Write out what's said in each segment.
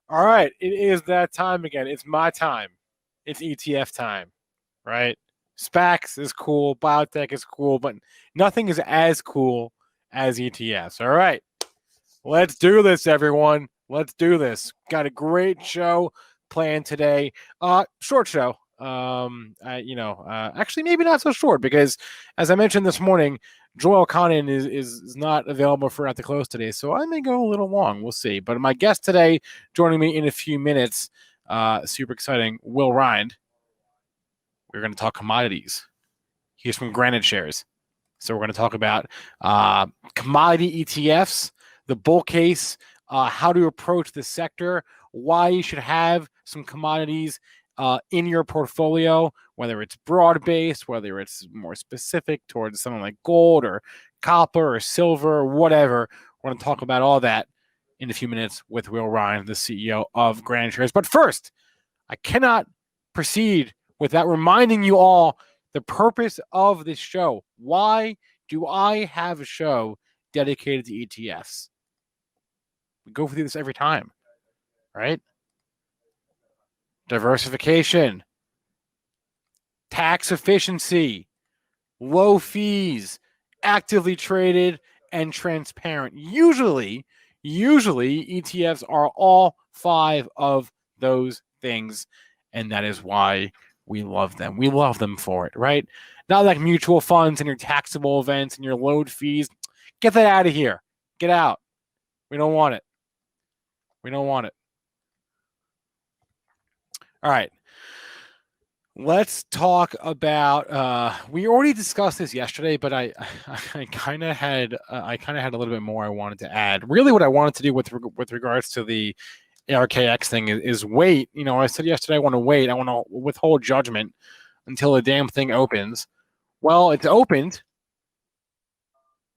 All right, it is that time again. It's my time. It's ETF time, right? SPACs is cool, biotech is cool, but nothing is as cool as ETFs. All right, let's do this, everyone. Let's do this. Got a great show planned today. Short show. Actually maybe not so short because, as I mentioned this morning, Joel Conan is not available for at the close today, so I may go a little long. We'll see. But my guest today, joining me in a few minutes, super exciting, Will Rhind. We're going to talk commodities. He's from GraniteShares. So we're going to talk about commodity ETFs, the bull case, how to approach the sector, why you should have some commodities in your portfolio, whether it's broad-based, whether it's more specific towards something like gold or copper or silver or whatever. We're going to talk about all that in a few minutes with Will Rhind, the CEO of GraniteShares. But first, I cannot proceed without reminding you all the purpose of this show. Why do I have a show dedicated to ETFs? We go through this every time, right? Diversification, tax efficiency, low fees, actively traded, and transparent. Usually ETFs are all five of those things, and that is why we love them. We love them for it, right? Not like mutual funds and your taxable events and your load fees. Get that out of here. Get out. We don't want it. We don't want it. All right. Let's talk about. We already discussed this yesterday, but I kind of had a little bit more I wanted to add. Really, what I wanted to do with regards to the ARKK thing is wait. You know, I said yesterday I want to wait. I want to withhold judgment until the damn thing opens. Well, it's opened,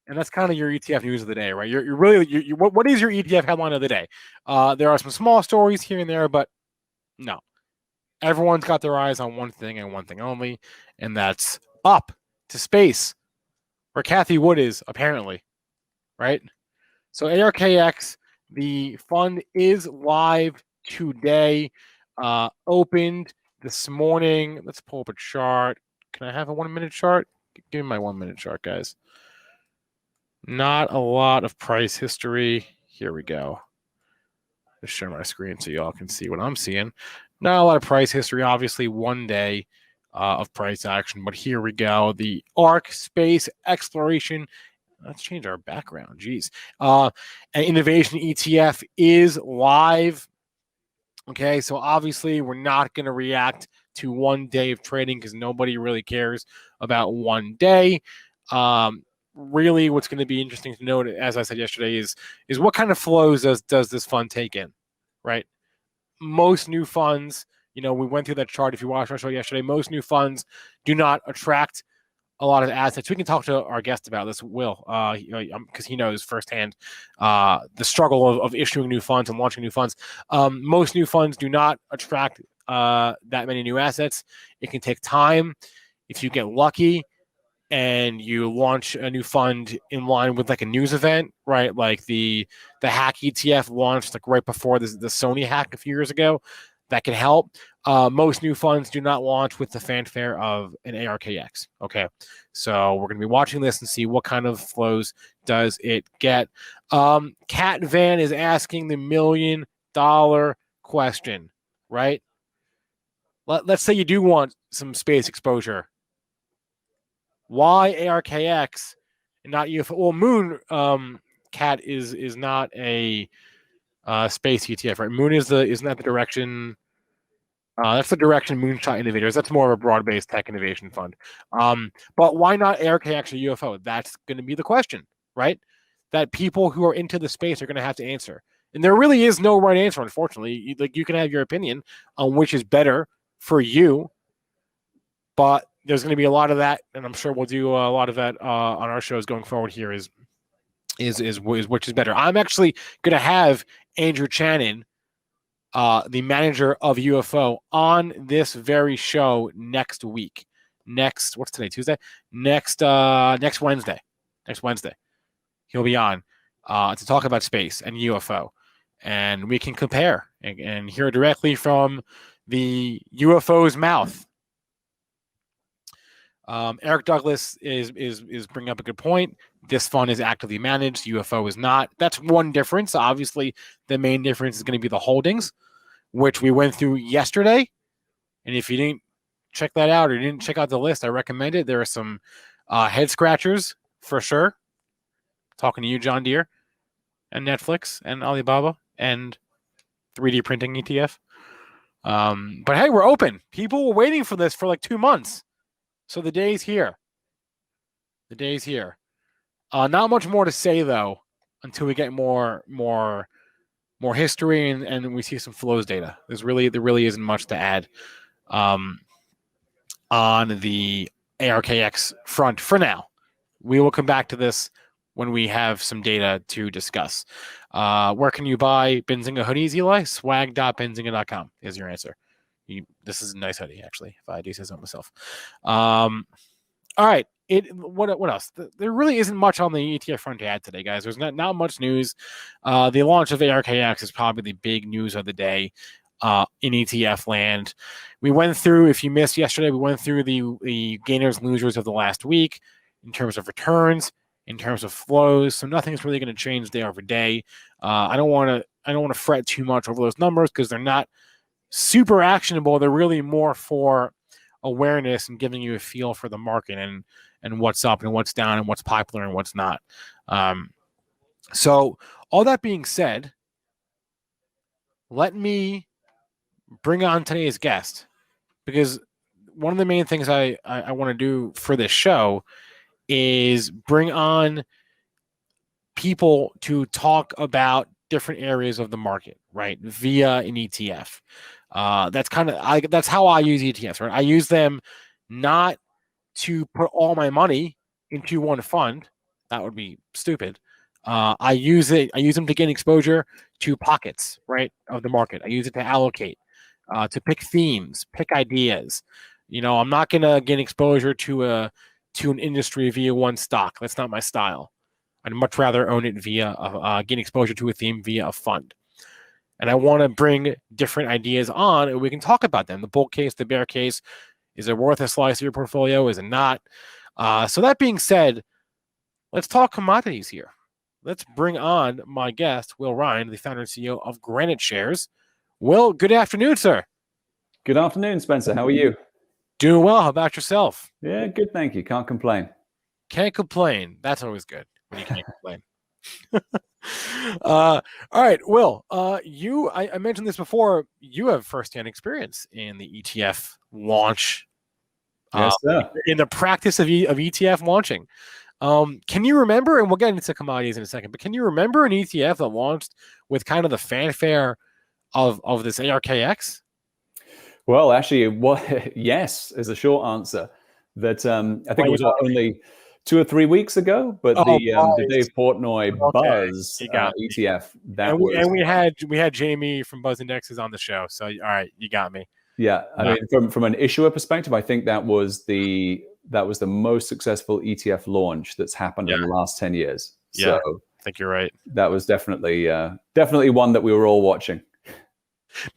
and that's kind of your ETF news of the day, right? You're really what is your ETF headline of the day? There are some small stories here and there, but no. Everyone's got their eyes on one thing and one thing only, and that's up to space, where Cathie Wood is, apparently, right? So ARKK, the fund is live today, opened this morning. Let's pull up a chart. Can I have a 1 minute chart? Give me my 1 minute chart, guys. Not a lot of price history. Here we go. Just share my screen so y'all can see what I'm seeing. Not a lot of price history, obviously 1 day of price action, but here we go. The ARK Space Exploration. Let's change our background. Geez. An innovation ETF is live. Okay, so obviously we're not going to react to 1 day of trading because nobody really cares about 1 day. Really, what's going to be interesting to note, as I said yesterday, is what kind of flows does this fund take in, right? Most new funds, we went through that chart. If you watched our show yesterday, most new funds do not attract a lot of assets. We can talk to our guest about this, Will, because he knows firsthand the struggle of issuing new funds and launching new funds. Most new funds do not attract that many new assets. It can take time. If you get lucky and you launch a new fund in line with like a news event, right? Like the hack ETF launched like right before the Sony hack a few years ago. That can help. Most new funds do not launch with the fanfare of an ARKK. Okay, so we're going to be watching this and see what kind of flows does it get. Cat Van is asking the $1 million question, right? Let's say you do want some space exposure. Why ARKK and not UFO? Well, Moon Cat is not a space ETF, right? Moon isn't that the direction? That's the direction Moonshot Innovators. That's more of a broad-based tech innovation fund. But why not ARKK or UFO? That's going to be the question, right? That people who are into the space are going to have to answer. And there really is no right answer, unfortunately. You can have your opinion on which is better for you, but there's going to be a lot of that, and I'm sure we'll do a lot of that on our shows going forward here is which is better. I'm actually going to have Andrew Channon the manager of UFO, on this very show next week. What's today? Tuesday? Next Wednesday. Next Wednesday. He'll be on to talk about space and UFO. And we can compare and hear directly from the UFO's mouth. Eric Douglas is bringing up a good point. This fund is actively managed. UFO is not. That's one difference. Obviously, the main difference is going to be the holdings, which we went through yesterday. And if you didn't check that out or you didn't check out the list, I recommend it. There are some head scratchers for sure. Talking to you, John Deere, and Netflix, and Alibaba, and 3D printing ETF. But hey, we're open. People were waiting for this for like 2 months. So the day's here. The day's here. Not much more to say though until we get more history and we see some flows data. There really isn't much to add on the ARKX front for now. We will come back to this when we have some data to discuss. Where can you buy Benzinga hoodies, Eli? Swag.benzinga.com is your answer. This is a nice hoodie, actually, if I do say so myself. All right. What else? There really isn't much on the ETF front to add today, guys. There's not much news. The launch of ARKX is probably the big news of the day in ETF land. We went through, if you missed yesterday, we went through the gainers, losers of the last week in terms of returns, in terms of flows. So nothing's really going to change day over day. I don't want to fret too much over those numbers because they're not super actionable. They're really more for awareness and giving you a feel for the market and what's up and what's down and what's popular and what's not. So all that being said, let me bring on today's guest, because one of the main things I want to do for this show is bring on people to talk about different areas of the market, right? Via an ETF. That's how I use ETFs, right? I use them not to put all my money into one fund. That would be stupid. I use them to gain exposure to pockets, right, of the market. I use it to allocate, to pick themes, pick ideas. I'm not gonna gain exposure to an industry via one stock. That's not my style. I'd much rather own it via gain exposure to a theme via a fund. And I want to bring different ideas on, and we can talk about them. The bull case, the bear case. Is it worth a slice of your portfolio? Is it not? So that being said, let's talk commodities here. Let's bring on my guest, Will Rhind, the founder and CEO of GraniteShares. Will, good afternoon, sir. Good afternoon, Spencer. How are you? Doing well. How about yourself? Yeah, good. Thank you. Can't complain. Can't complain. That's always good when you can't complain. All right, Will. I mentioned this before. You have firsthand experience in the ETF launch. Yes, sir. In the practice of ETF launching. Can you remember? And we'll get into commodities in a second. But can you remember an ETF that launched with kind of the fanfare of this ARKX? Well, actually, yes is a short answer. That I think it was only 2 or 3 weeks ago, but the Dave Portnoy Buzz ETF we had Jamie from Buzz Indexes on the show. So all right, you got me. Yeah, I mean, from an issuer perspective, I think that was the most successful ETF launch that's happened in the last 10 years. Yeah, so I think you're right. That was definitely one that we were all watching.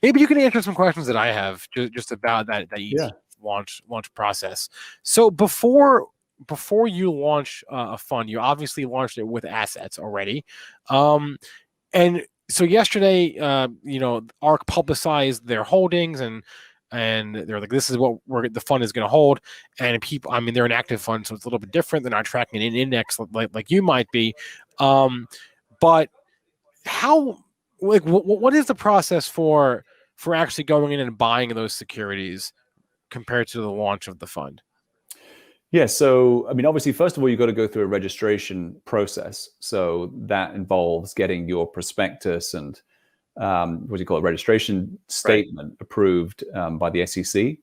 Maybe you can answer some questions that I have just about that ETF launch process. So before you launch a fund, you obviously launched it with assets already, and so yesterday, ARK publicized their holdings and they're like, this is what the fund is going to hold. And people, I mean, they're an active fund, so it's a little bit different. They're not tracking an index like you might be. But how, like, what is the process for actually going in and buying those securities compared to the launch of the fund? Yeah, so I mean, obviously, first of all, you've got to go through a registration process. So that involves getting your prospectus and what do you call it, registration statement approved by the SEC.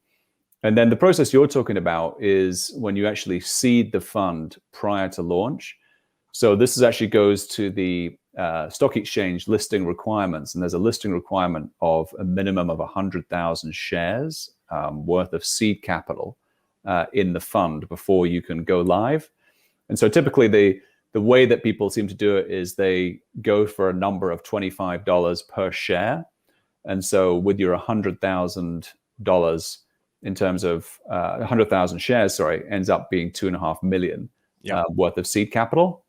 And then the process you're talking about is when you actually seed the fund prior to launch. So this actually goes to the stock exchange listing requirements, and there's a listing requirement of a minimum of 100,000 shares worth of seed capital in the fund before you can go live. And so typically the way that people seem to do it is they go for a number of $25 per share. And so with your $100,000 in terms of 100,000 shares, sorry, ends up being 2.5 million worth of seed capital.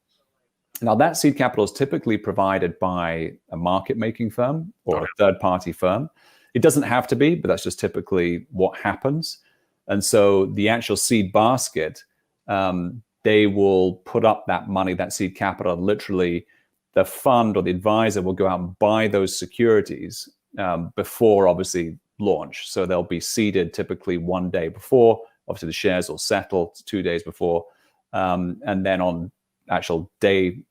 Now that seed capital is typically provided by a market making firm or a third party firm. It doesn't have to be, but that's just typically what happens. And so the actual seed basket, they will put up that money, that seed capital, and literally the fund or the advisor will go out and buy those securities before obviously launch. So they'll be seeded typically 1 day before. Obviously the shares will settle 2 days before. And then on actual day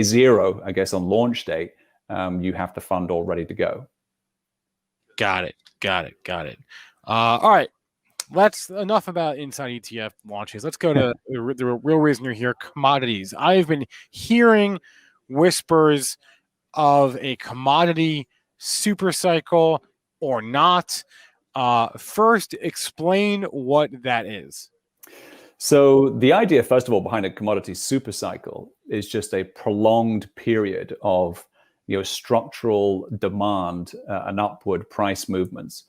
zero, I guess on launch day, you have the fund all ready to go. Got it. All right. That's enough about inside ETF launches. Let's go to the real reason you're here, commodities. I've been hearing whispers of a commodity supercycle or not. First, explain what that is. So the idea, first of all, behind a commodities supercycle is just a prolonged period of structural demand and upward price movements.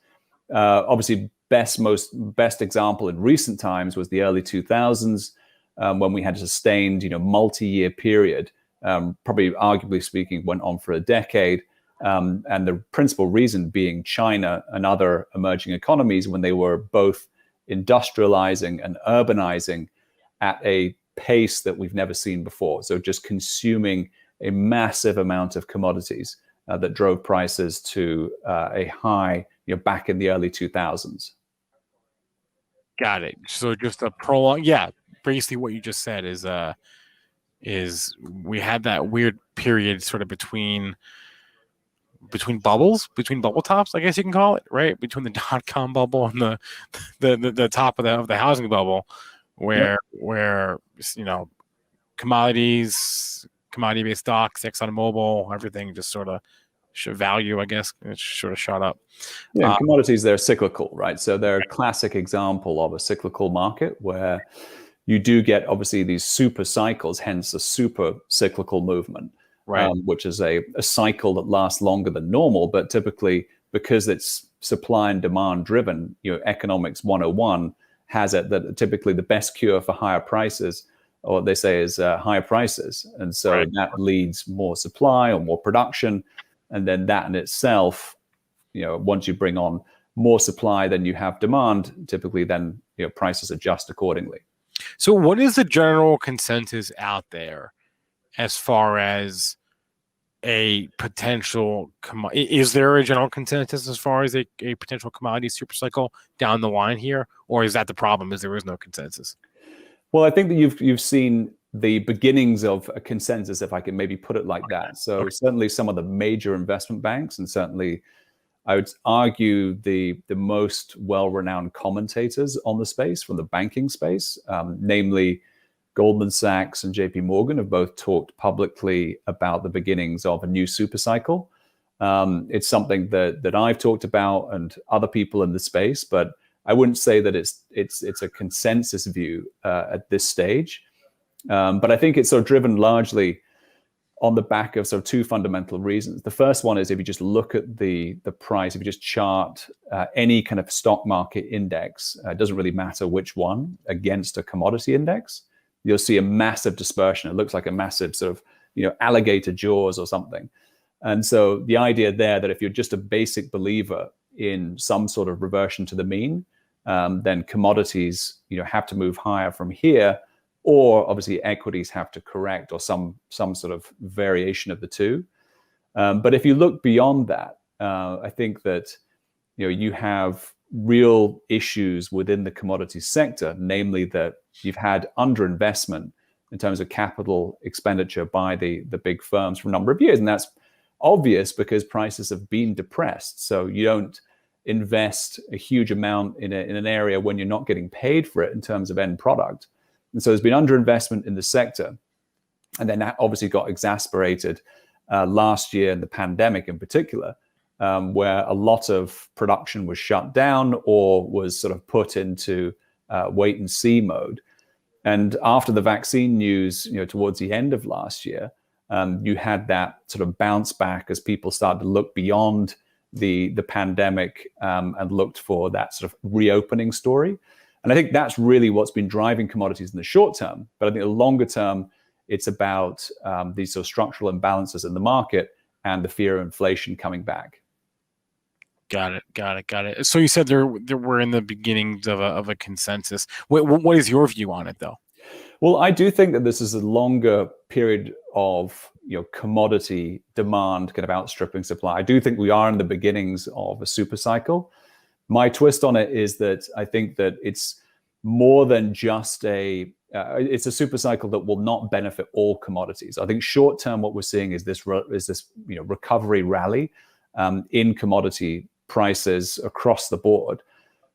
Obviously, best example in recent times was the early 2000s when we had a sustained multi-year period, probably arguably speaking went on for a decade, and the principal reason being China and other emerging economies when they were both industrializing and urbanizing at a pace that we've never seen before. So just consuming a massive amount of commodities that drove prices to a high back in the early 2000s. Got it. So just a prolonged, basically what you just said is we had that weird period sort of between bubbles, between bubble tops, I guess you can call it, right? Between the .com bubble and the top of the housing bubble, where commodity-based stocks, ExxonMobil, everything just sort of value, I guess, it sort of shot up. Yeah, commodities, they're cyclical, right? So they're a classic example of a cyclical market where you do get obviously these super cycles, hence a super cyclical movement, right? Which is a cycle that lasts longer than normal, but typically because it's supply and demand driven, economics 101 has it that typically the best cure for higher prices, or what they say is higher prices. And so that leads more supply or more production. And then that in itself, once you bring on more supply than you have demand, typically then prices adjust accordingly. So what is the general consensus out there as far as a potential is there a general consensus as far as a potential commodity supercycle down the line here, or is that the problem, is there is no consensus? Well, I think that you've seen the beginnings of a consensus, if I can maybe put it like that. So certainly some of the major investment banks, and certainly I would argue the most well-renowned commentators on the space from the banking space, namely Goldman Sachs and JP Morgan, have both talked publicly about the beginnings of a new supercycle. It's something that I've talked about and other people in the space, but I wouldn't say that it's a consensus view at this stage. But I think it's sort of driven largely on the back of sort of two fundamental reasons. The first one is if you just look at the price, if you just chart any kind of stock market index, it doesn't really matter which one, against a commodity index, you'll see a massive dispersion. It looks like a massive sort of alligator jaws or something. And so the idea there that if you're just a basic believer in some sort of reversion to the mean, then commodities have to move higher from here, or obviously equities have to correct, or some sort of variation of the two. But if you look beyond that, I think that you have real issues within the commodities sector, namely that you've had underinvestment in terms of capital expenditure by the big firms for a number of years, and that's obvious because prices have been depressed. So you don't invest a huge amount in an area when you're not getting paid for it in terms of end product. And so there's been underinvestment in the sector, and then that obviously got exacerbated last year, and the pandemic in particular, where a lot of production was shut down or was sort of put into wait and see mode. And after the vaccine news, towards the end of last year, you had that sort of bounce back as people started to look beyond the pandemic and looked for that sort of reopening story. And I think that's really what's been driving commodities in the short term. But I think the longer term, it's about these sort of structural imbalances in the market and the fear of inflation coming back. Got it. So you said there were in the beginnings of a consensus. What is your view on it, though? Well, I do think that this is a longer period of commodity demand kind of outstripping supply. I do think we are in the beginnings of a super cycle. My twist on it is that I think that it's more than just it's a super cycle that will not benefit all commodities. I think short term, what we're seeing is this recovery rally in commodity prices across the board.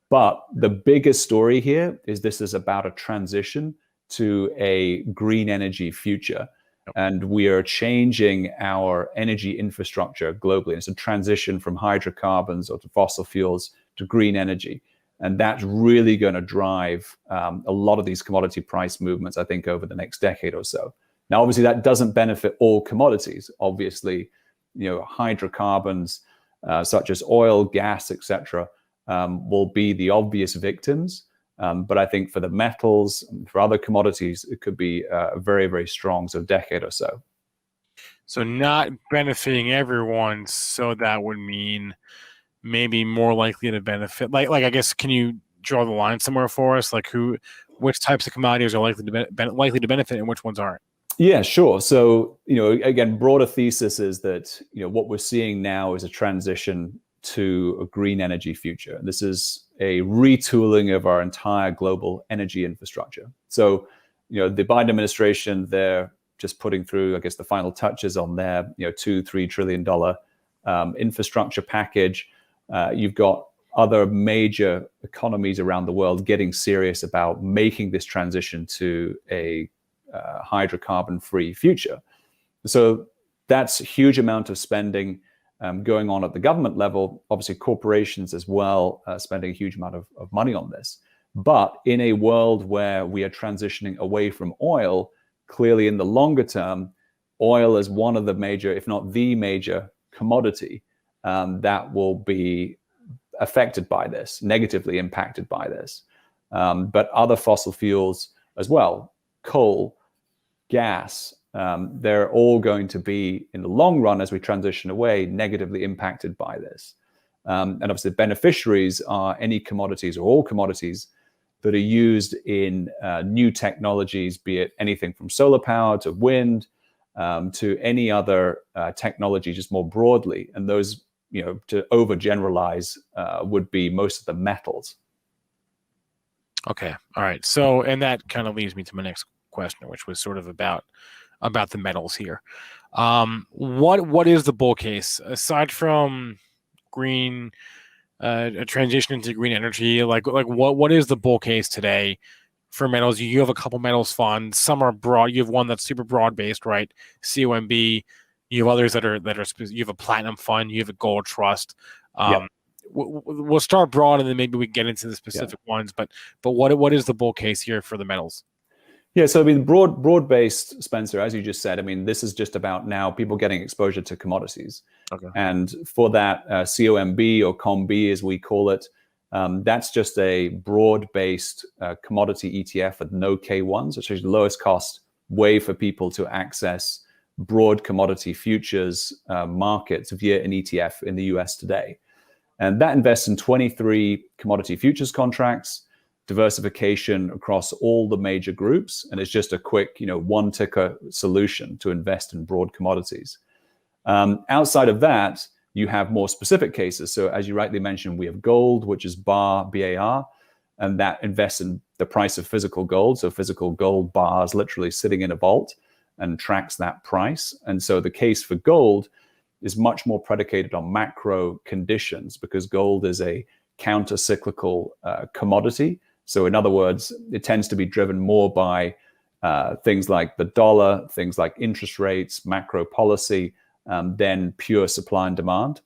But the biggest story here is this is about a transition to a green energy future. And we are changing our energy infrastructure globally. It's a transition from hydrocarbons or to fossil fuels to green energy. And that's really going to drive a lot of these commodity price movements, I think, over the next decade or so. Now, obviously, that doesn't benefit all commodities. Obviously, hydrocarbons such as oil, gas, etc., will be the obvious victims. But I think for the metals, for other commodities, it could be a very, very strong decade or so. So not benefiting everyone, so that would mean maybe more likely to benefit. Like I guess, can you draw the line somewhere for us? Like which types of commodities are likely to benefit and which ones aren't? Yeah, sure. So, again, broader thesis is that, what we're seeing now is a transition to a green energy future. This is a retooling of our entire global energy infrastructure. So, the Biden administration, they're just putting through, I guess, the final touches on their, $2-3 trillion infrastructure package. You've got other major economies around the world getting serious about making this transition to a hydrocarbon-free future. So that's a huge amount of spending going on at the government level. Obviously, corporations as well spending a huge amount of money on this. But in a world where we are transitioning away from oil, clearly in the longer term, oil is one of the major, if not the major commodity that will be affected by this, negatively impacted by this. But other fossil fuels as well, coal, gas, they're all going to be, in the long run, as we transition away, negatively impacted by this. And obviously, the beneficiaries are any commodities or all commodities that are used in new technologies, be it anything from solar power to wind to any other technology, just more broadly. And those, to overgeneralize, would be most of the metals. Okay. All right. So, and that kind of leads me to my next question, which was sort of about the metals here. What is the bull case aside from green, a transition into green energy? Like what is the bull case today for metals? You have a couple metals funds. Some are broad. You have one that's super broad based, right? COMB. You have others that are. You have a platinum fund. You have a gold trust. Yep. We'll start broad, and then maybe we can get into the specific ones. But what is the bull case here for the metals? Yeah, so I mean, broad-based, Spencer, as you just said, I mean, this is just about now people getting exposure to commodities. Okay. And for that, COMB or COMB, as we call it, that's just a broad-based commodity ETF with no K1s, which is the lowest cost way for people to access broad commodity futures markets via an ETF in the US today. And that invests in 23 commodity futures contracts, diversification across all the major groups, and it's just a quick, one ticker solution to invest in broad commodities. Outside of that, you have more specific cases. So as you rightly mentioned, we have gold, which is BAR, and that invests in the price of physical gold. So physical gold bars literally sitting in a vault and tracks that price. And so the case for gold is much more predicated on macro conditions because gold is a counter-cyclical commodity. So in other words, it tends to be driven more by things like the dollar, things like interest rates, macro policy, than pure supply and demand.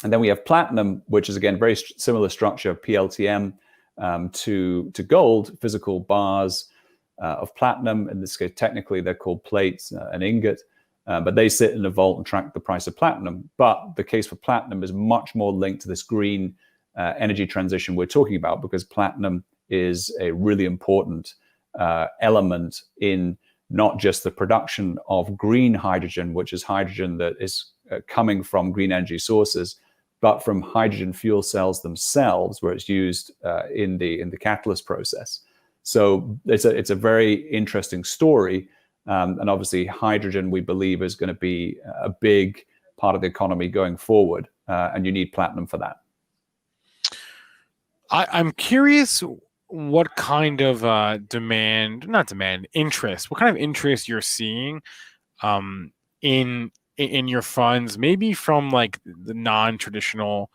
And then we have platinum, which is again very similar structure, PLTM to gold, physical bars of platinum. In this case, technically they're called plates, an ingot, but they sit in a vault and track the price of platinum. But the case for platinum is much more linked to this green energy transition we're talking about, because platinum is a really important element in not just the production of green hydrogen, which is hydrogen that is coming from green energy sources, but from hydrogen fuel cells themselves, where it's used in the catalyst process. So it's a very interesting story, and obviously hydrogen, we believe, is going to be a big part of the economy going forward, and you need platinum for that. I'm curious what kind of interest, what kind of interest you're seeing in your funds, maybe from like the non-traditional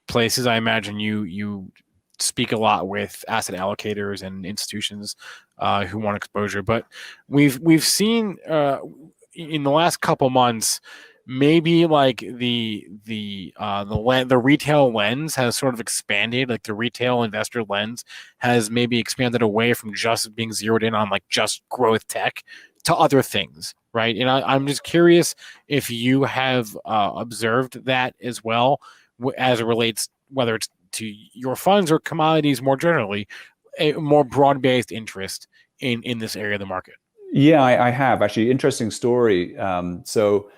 places. I imagine you speak a lot with asset allocators and institutions who want exposure, but we've seen in the last couple months, maybe like the retail lens has sort of expanded. Like the retail investor lens has maybe expanded away from just being zeroed in on like just growth tech to other things, right? And I'm just curious if you have observed that as well, as it relates, whether it's to your funds or commodities more generally, a more broad-based interest in this area of the market. Yeah, I have actually. Interesting story. So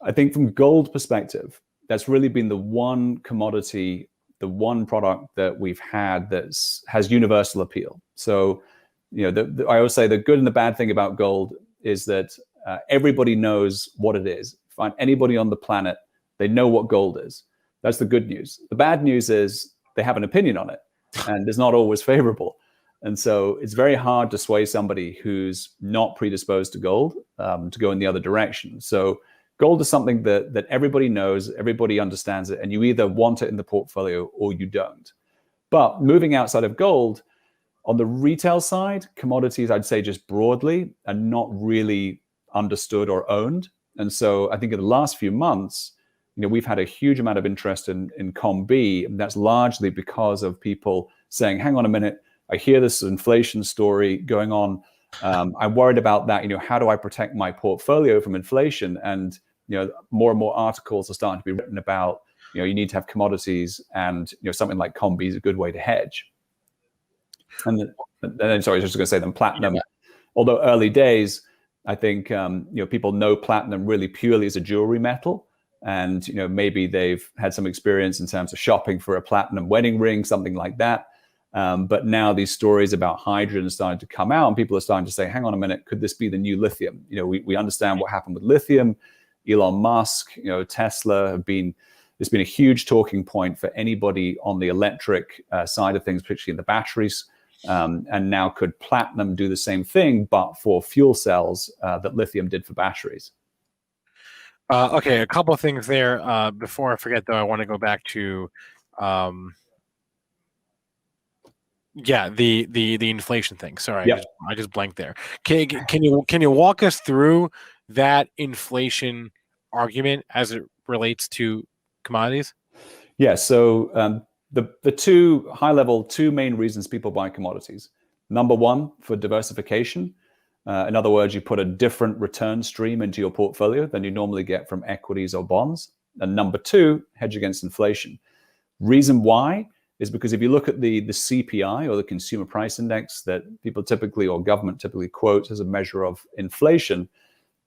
I think from gold perspective, that's really been the one commodity, the one product that we've had that has universal appeal. So, I always say the good and the bad thing about gold is that everybody knows what it is. Find anybody on the planet, they know what gold is. That's the good news. The bad news is they have an opinion on it, and it's not always favorable. And so it's very hard to sway somebody who's not predisposed to gold to go in the other direction. So gold is something that everybody knows, everybody understands it, and you either want it in the portfolio or you don't. But moving outside of gold, on the retail side, commodities, I'd say just broadly, are not really understood or owned. And so I think in the last few months, we've had a huge amount of interest in ComB, and that's largely because of people saying, hang on a minute, I hear this inflation story going on. I'm worried about that. How do I protect my portfolio from inflation? And more and more articles are starting to be written about, you need to have commodities, and something like ComB is a good way to hedge. And then, sorry, I was just going to say then platinum, although early days, I think people know platinum really purely as a jewelry metal. And maybe they've had some experience in terms of shopping for a platinum wedding ring, something like that. But now these stories about hydrogen are starting to come out, and people are starting to say, hang on a minute, could this be the new lithium? We understand what happened with lithium. Elon Musk, Tesla it's been a huge talking point for anybody on the electric side of things, particularly in the batteries. And now could platinum do the same thing, but for fuel cells that lithium did for batteries? Okay, a couple of things there. Before I forget, though, I want to go back to the inflation thing. Sorry, Yep. I just blanked there. Can you walk us through that inflation argument as it relates to commodities? Yeah. So the two main reasons people buy commodities. Number one, for diversification. In other words, you put a different return stream into your portfolio than you normally get from equities or bonds. And number two, hedge against inflation. Reason why is because if you look at the CPI, or the Consumer Price Index, that people typically, or government typically, quote as a measure of inflation,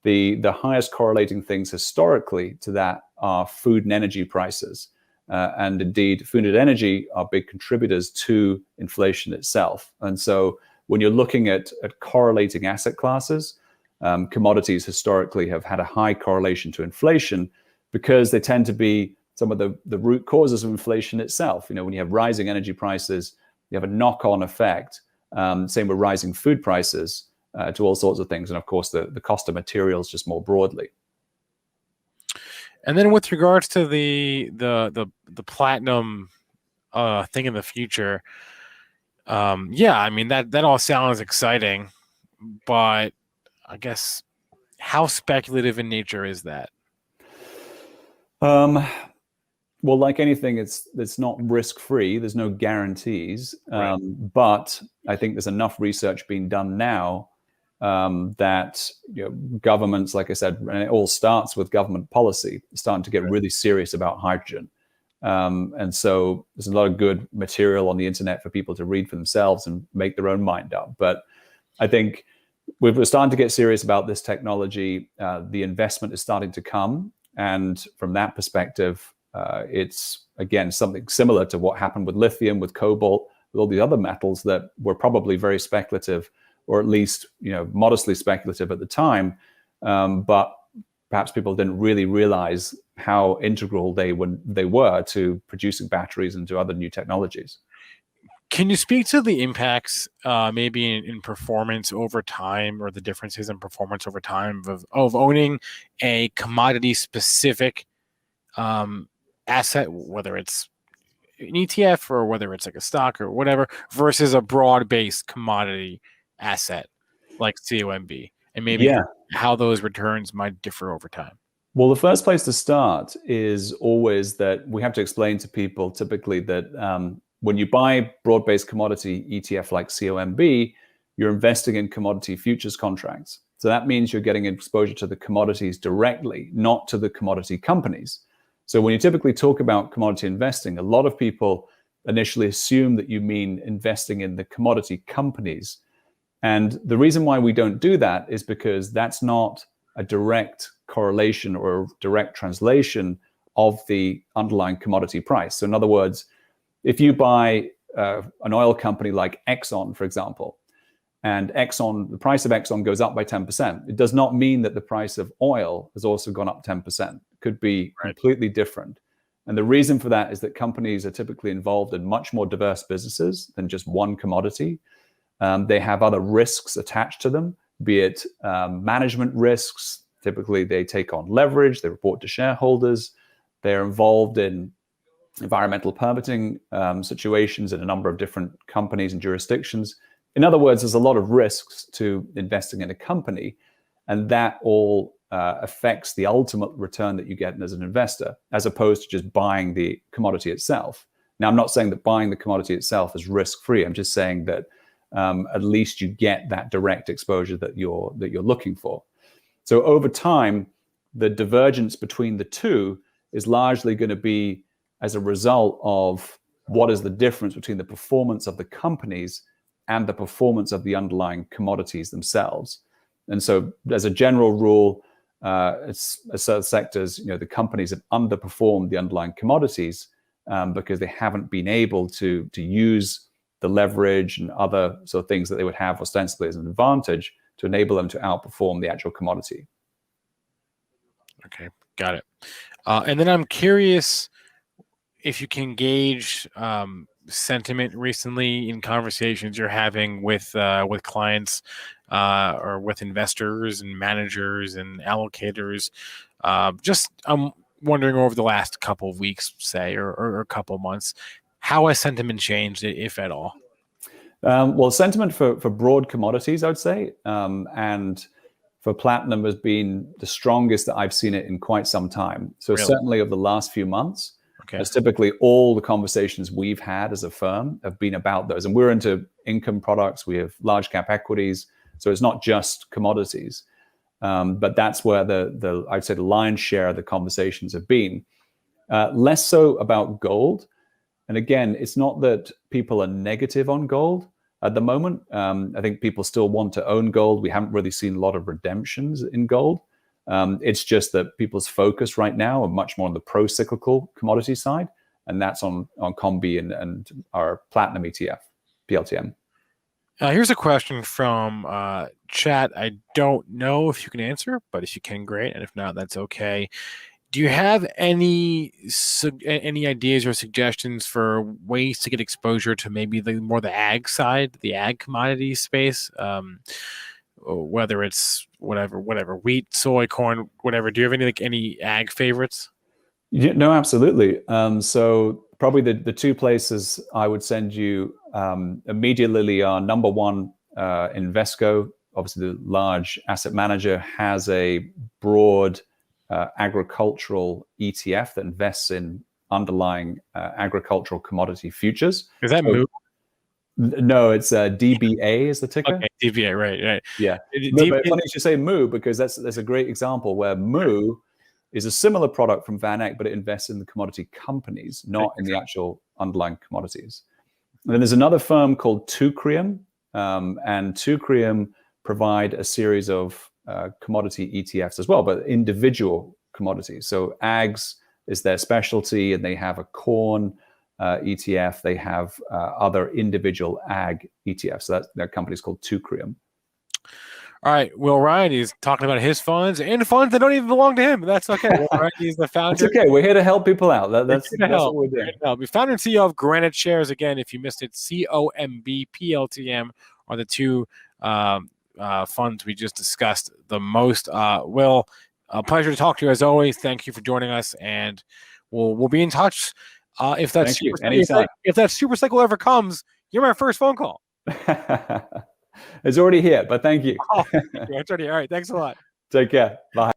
the highest correlating things historically to that are food and energy prices. And indeed, food and energy are big contributors to inflation itself. And so when you're looking at correlating asset classes, commodities historically have had a high correlation to inflation, because they tend to be some of the root causes of inflation itself. When you have rising energy prices, you have a knock-on effect. Same with rising food prices to all sorts of things, and of course the cost of materials just more broadly. And then with regards to the platinum thing in the future, I mean that all sounds exciting, but I guess how speculative in nature is that? Well, like anything, it's not risk-free. There's no guarantees. Right. But I think there's enough research being done now that governments, like I said, and it all starts with government policy, starting to get really serious about hydrogen. And so there's a lot of good material on the internet for people to read for themselves and make their own mind up. But I think we're starting to get serious about this technology. The investment is starting to come. And from that perspective, it's, again, something similar to what happened with lithium, with cobalt, with all the other metals that were probably very speculative, or at least modestly speculative at the time. But perhaps people didn't really realize how integral they were to producing batteries and to other new technologies. Can you speak to the impacts, maybe in performance over time, or the differences in performance over time of owning a commodity-specific asset, whether it's an ETF or whether it's like a stock or whatever, versus a broad-based commodity asset like COMB, and maybe Yeah. how those returns might differ over time? Well, the first place to start is always that we have to explain to people typically that when you buy broad-based commodity ETF like COMB, you're investing in commodity futures contracts. So that means you're getting exposure to the commodities directly, not to the commodity companies. So when you typically talk about commodity investing, a lot of people initially assume that you mean investing in the commodity companies. And the reason why we don't do that is because that's not a direct correlation or a direct translation of the underlying commodity price. So in other words, if you buy an oil company like Exxon, for example, and the price of Exxon goes up by 10%, it does not mean that the price of oil has also gone up 10%. It could be completely different. And the reason for that is that companies are typically involved in much more diverse businesses than just one commodity. They have other risks attached to them, be it management risks. Typically, they take on leverage, they report to shareholders, they're involved in environmental permitting situations in a number of different companies and jurisdictions. In other words, there's a lot of risks to investing in a company, and that all affects the ultimate return that you get as an investor, as opposed to just buying the commodity itself. Now, I'm not saying that buying the commodity itself is risk-free. I'm just saying that at least you get that direct exposure that you're looking for. So over time, the divergence between the two is largely going to be as a result of what is the difference between the performance of the companies and the performance of the underlying commodities themselves. And so as a general rule, certain sectors, the companies have underperformed the underlying commodities because they haven't been able to use the leverage and other sort of things that they would have ostensibly as an advantage to enable them to outperform the actual commodity. Okay, got it. And then I'm curious if you can gauge sentiment recently in conversations you're having with clients or with investors and managers and allocators. I'm wondering, over the last couple of weeks, say, or a couple of months, how has sentiment changed, if at all? Well, sentiment for broad commodities, I would say, and for platinum has been the strongest that I've seen it in quite some time. So Really? certainly over the last few months, Okay. as typically all the conversations we've had as a firm have been about those. And we're into income products. We have large cap equities. So it's not just commodities. But that's where I'd say the lion's share of the conversations have been. Less so about gold. And again, it's not that people are negative on gold at the moment. I think people still want to own gold. We haven't really seen a lot of redemptions in gold. It's just that people's focus right now are much more on the pro-cyclical commodity side, and that's on Combi and our platinum ETF, PLTM. Here's a question from chat. I don't know if you can answer, but if you can, great. And if not, that's okay. Do you have any ideas or suggestions for ways to get exposure to maybe the ag side, the ag commodity space? Whether it's whatever, wheat, soy, corn, whatever. Do you have any ag favorites? No, absolutely. So probably the two places I would send you immediately are number one, Invesco. Obviously, the large asset manager has a broad agricultural ETF that invests in underlying agricultural commodity futures. Is that Moo? No, it's DBA is the ticker. Okay, DBA, right. Yeah. But funny you should say Moo, because that's a great example where Moo is a similar product from Van Eck, but it invests in the commodity companies, not in the actual underlying commodities. And then there's another firm called Teucrium, and Teucrium provide a series of commodity ETFs as well, but individual commodities. So ags is their specialty, and they have a corn ETF. They have other individual ag ETFs. So their company's called Teucrium. All right, Will Rhind is talking about his funds and funds that don't even belong to him. That's okay. Will Rhind, he's the founder. That's okay. We're here to help people out. That's what we're doing. The founder and CEO of GraniteShares. Again, if you missed it, COMB, PLTM are the two funds we just discussed the most. Will, a pleasure to talk to you as always. Thank you for joining us, and we'll be in touch. If that super cycle ever comes, you're my first phone call. It's already here, but thank you. It's already all right. Thanks a lot. Take care. Bye.